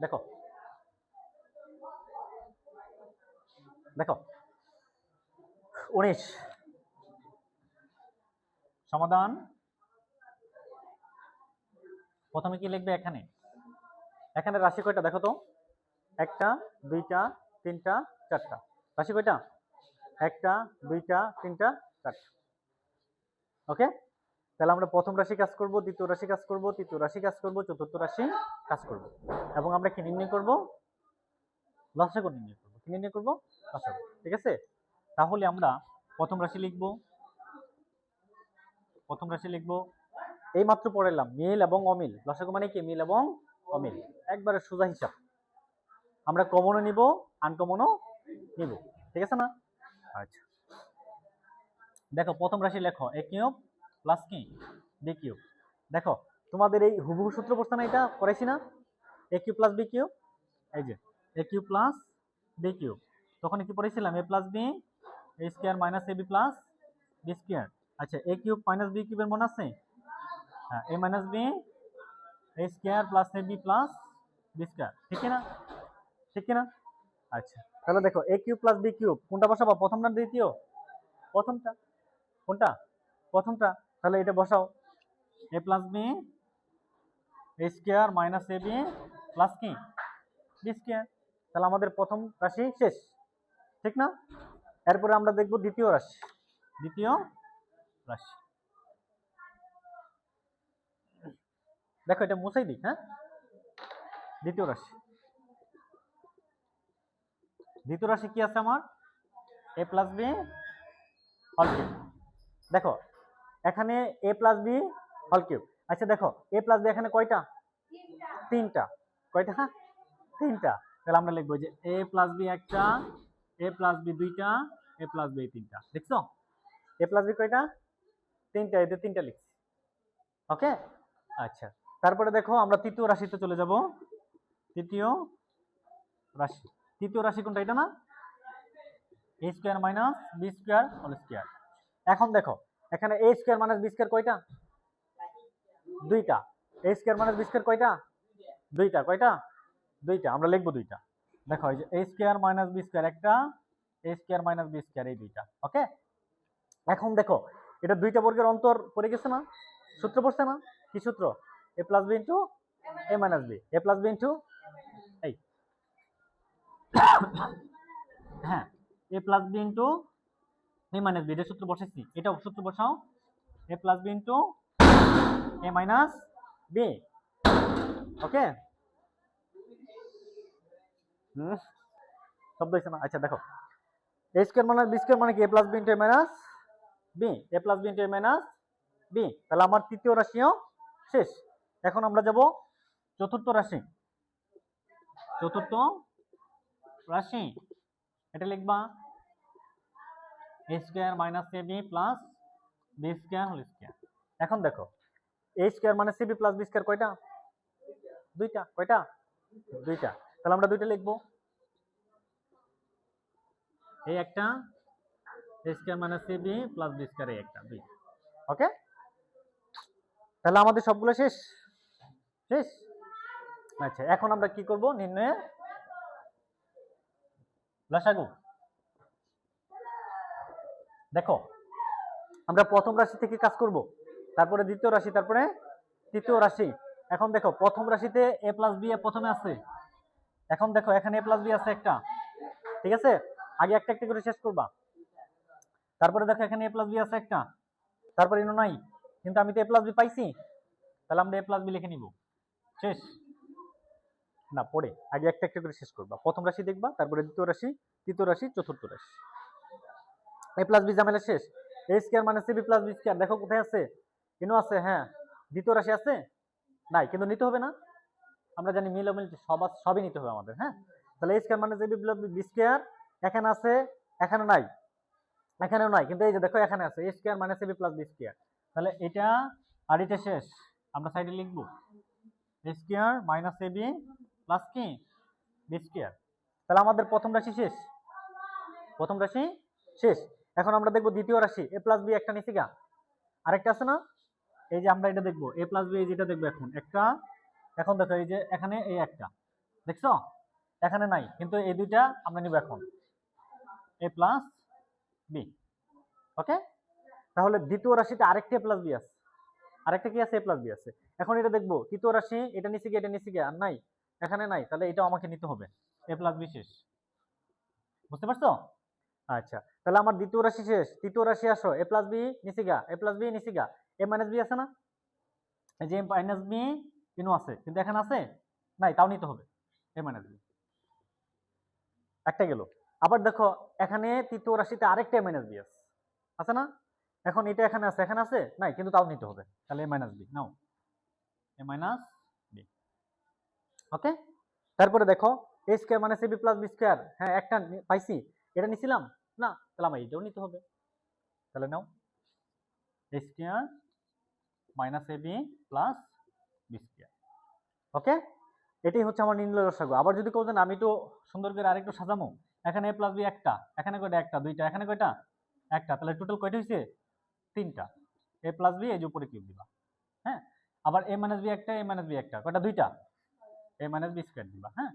দেখো দেখো 19 সমাধান। প্রথমে কি লিখবে? এখানে এখানে রাশি কয়টা দেখো তো? একটা, দুইটা, তিনটা, চারটা। রাশি কয়টা? একটা, দুইটা, তিনটা, চারটা। ওকে, তাহলে আমরা প্রথম রাশি কাজ করব, দ্বিতীয় রাশি কাজ করব, তৃতীয় রাশি কাজ করব, চতুর্থ রাশি কাজ করব, এবং আমরা কি নির্ণয় করব? লসাগু নির্ণয় করব। কি নির্ণয় করব? লসাগু। ঠিক আছে, তাহলে আমরা প্রথম রাশি লিখব। প্রথম রাশি লিখব, এই মাত্র পড়াইলাম মিল এবং অমিল। লসাগু মানে কি? মিল এবং অমিল, একবারে সোজা হিসাব। আমরা কমনও নিব, আনকমনও নিব। ঠিক আছে না? আচ্ছা, দেখো প্রথম রাশি লেখো এ কিউব প্লাস কি বি কিউব। দেখো তোমাদের এই হুবহু সূত্র পড়ছে না? এটা করাইছি না? এ কিউব প্লাস বি কিউব, এই যে এ কিউব প্লাস বি কিউব। তখন কি পড়েছিলাম? এ plus B A square minus A B plus B square. আচ্ছা, এ কিউব মাইনাস বি কিউবের মনে আছে? হ্যাঁ, এ minus B A square plus A B plus B square. ঠিক না? ঠিক না? আচ্ছা, তাহলে দেখো এ কিউব প্লাস বি কিউব কোনটা বসাবো? প্রথম না দ্বিতীয়? প্রথমটা। কোনটা? প্রথমটা। তাহলে এটা বসাও, এ plus B A square minus A B plus কি বি স্কোয়ার। তাহলে আমাদের প্রথম রাশি শেষ। ঠিক না? এরপরে আমরা দেখব দ্বিতীয় রাশি। দ্বিতীয় রাশি দেখো, এটা মুছাই দিই। হ্যাঁ, দ্বিতীয় রাশি। দ্বিতীয় রাশি কি আছে আমার? এ প্লাস বি হল কিউব। দেখো এখানে এ প্লাস বি হল কিউব। আচ্ছা দেখো, এ প্লাস বি এখানে কয়টা? তিনটা। কয়টা? তিনটা। তাহলে আমরা লিখবো যে এ প্লাস বি একটা, এ প্লাস বি দুইটা, এ প্লাস বি তিনটা। দেখছো এ প্লাস বি কয়টা? তিনটা। এতে তিনটা লিখছি। ওকে, আচ্ছা, তারপরে দেখো আমরা তৃতীয় রাশিতে চলে যাব। তৃতীয় রাশি। তৃতীয় রাশি কোনটা? এটা না? A square minus B square whole square. এখন দেখো এখানে A square minus B square কয়টা? দুইটা। A square minus B square কয়টা? দুইটা। কয়টা? দুইটা। আমরা লিখবো দুইটা। দেখো এই যে এ স্কোয়ার মাইনাস বি স্কোয়ার একটা, A square minus B square, এই দুইটা। ওকে, এখন দেখো এটা দুইটা বর্গের অন্তর পড়ে গেছে না? সূত্র পড়ছে না? কি সূত্র? এ প্লাস বি ইন্টু এ মাইনাস বি, এ প্লাস বি ইন্টু এই হ্যাঁ, এ প্লাস বি ইন্টু এ মাইনাস বি, এটা সূত্র বসাইছি। এটাও সূত্র বসাও, এ প্লাস বি ইন্টু এ মাইনাস বি। ওকে, শব্দ হয়েছে না? আচ্ছা দেখো, A square minus B square মানে কি? এ প্লাস বি ইন্টু এ মাইনাস বি, এ প্লাস বি ইন্টু এ মাইনাস বি। তাহলে আমার তৃতীয় রাশিও শেষ। এখন আমরা যাব চতুর্থ রাশি। চতুর্থ রাশি এটা লিখবা A square minus A B plus B square whole square. এখন দেখো A square minus C B plus B square কয়টা? দুইটা। কয়টা? দুইটা। তাহলে আমরা দুইটা লিখবো, এই একটা A square minus C B plus B square, এই একটা, দুই। ওকে, তাহলে আমাদের সবগুলো শেষ। শেষ। আচ্ছা, এখন আমরা কি করব? নির্ণয়ে লসাগু। দেখো আমরা প্রথম রাশি থেকে কাজ করব, তারপরে দ্বিতীয় রাশি, তারপরে তৃতীয় রাশি। এখন দেখো প্রথম রাশিতে এ প্লাস বি প্রথমে আছে। এখন দেখো এখানে এ প্লাস বি আছে একটা। ঠিক আছে, আগে একটা একটা করে শেষ করবা। তারপরে দেখো এখানে এ প্লাস বি আছে একটা, তারপরে ইনো নাই, কিন্তু আমি তো এ প্লাস বি পাইছি। তাহলে আমরা এ প্লাস বি লিখে নিব। শেষ না? পড়ে আগে একটা একটা করে শেষ করবা। প্রথম রাশি দেখবা, তারপরে দ্বিতীয় রাশি, তৃতীয় রাশি, চতুর্থ রাশি। এ প্লাস বি ঝামেলা শেষ। এ স্কোয়ার মানে C B plus B square, দেখো কোথায় আছে? ইনো আছে। হ্যাঁ, দ্বিতীয় রাশি আছে? নাই, কিন্তু নিতে হবে না? আমরা জানি মিল অমিল সবই নিতে হবে আমাদের। হ্যাঁ, তাহলে এ স্কোয়ার মানে বি প্লাস বি স্কোয়ার এখানে আছে, এখানে নাই, এখানেও নাই, কিন্তু এই যে দেখো এখানে আছে এ square minus A B plus B square. তাহলে এটা আর এটা শেষ। আমরা সাইডে লিখব এ square minus A B plus কি বি স্কোয়ার। তাহলে আমাদের প্রথম রাশি শেষ। প্রথম রাশি শেষ। এখন আমরা দেখবো দ্বিতীয় রাশি। এ প্লাস বি একটা নিচে গা, আরেকটা আছে না? এই যে আমরা এটা দেখবো এ প্লাস বি, যেটা দেখবো এখন একটা। এখন দেখো এই যে এখানে এই একটা, দেখছো এখানে নাই, কিন্তু এই দুইটা আমরা নিব এখন, এ প্লাস বি। ওকে, তাহলে দ্বিতীয় রাশিতে আরেকটা এ প্লাস বি আছে, আরেকটা কি আছে, এ প্লাস বি আছে। এখন এটা দেখবো তৃতীয় রাশি, এটা নিচে গিয়ে এটা নিচে গিয়ে আর নাই, এখানে নাই, তাহলে এটা আমাকে নিতে হবে, এ প্লাস বি শেষ। বুঝতে পারছো? আচ্ছা, তাহলে আমার দ্বিতীয় রাশি শেষ, তৃতীয় রাশি আসো, এ প্লাস বি নিচে গা, এ প্লাস বি নিচে গা, এ মাইনাস বি আছে না, এই যে এ মাইনাস বি ইনো আছে, কিন্তু এখানে আছে নাই, তাও নিতে হবে এ মাইনাস বি। একটা গেল। আবার দেখো এখানে তৃতীয় রাশিতে আরেকটা এ মাইনাস বি আছে না, এখন এটা এখানে আছে, এখানে আছে নাই, কিন্তু তাও নিতে হবে, তাহলে এ মাইনাস বি নাও, এ মাইনাস বি। ওকে, তারপরে দেখো A square minus AB plus B square, হ্যাঁ একটা পাইছি, এটা নিছিলাম না, তাহলে আমার এটাও নিতে হবে, তাহলে নাও A square minus AB plus B square. Okay, এটাই হচ্ছে আমার নির্ণয় লসাগু। আবার যদি কেউ আমি একটু সুন্দর করে আরেকটু সাজামো, এখানে এ প্লাস বি একটা, এখানে কয়টা একটা দুইটা, এখানে কয়টা একটা, তাহলে টোটাল কয়টা হয়েছে তিনটা, এ প্লাস বি এই যে উপরে কিউব দিবা, হ্যাঁ। আবার এ মাইনাস বি একটা, এ মাইনাস বি একটা, কয়টা দুইটা, এ মাইনাস বি স্কয়ার দিবা, হ্যাঁ।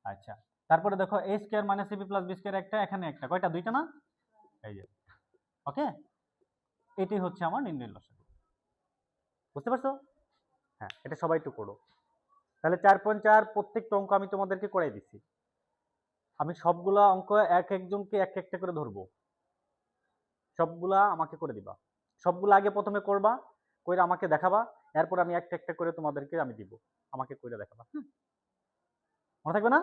আচ্ছা, তারপরে দেখো A square minus AB plus B square একটা, এখানে একটা, কয়টা দুইটা না, এই যে। ওকে, এটাই হচ্ছে আমার নির্ণয় লসাগু। বুঝতে পারছো? হ্যাঁ, এটা সবাই একটু করো। তাহলে 4.4 প্রত্যেকটা অঙ্ক আমি তোমাদেরকে করাই দিচ্ছি। আমি সবগুলা অঙ্ক এক একজনকে এক একটা করে ধরবো, সবগুলা আমাকে করে দিবা, সবগুলা আগে প্রথমে করবা, কইরা আমাকে দেখাবা, এরপর আমি একটা একটা করে তোমাদেরকে আমি দিব, আমাকে কইরা দেখাবা, মনে থাকবে না?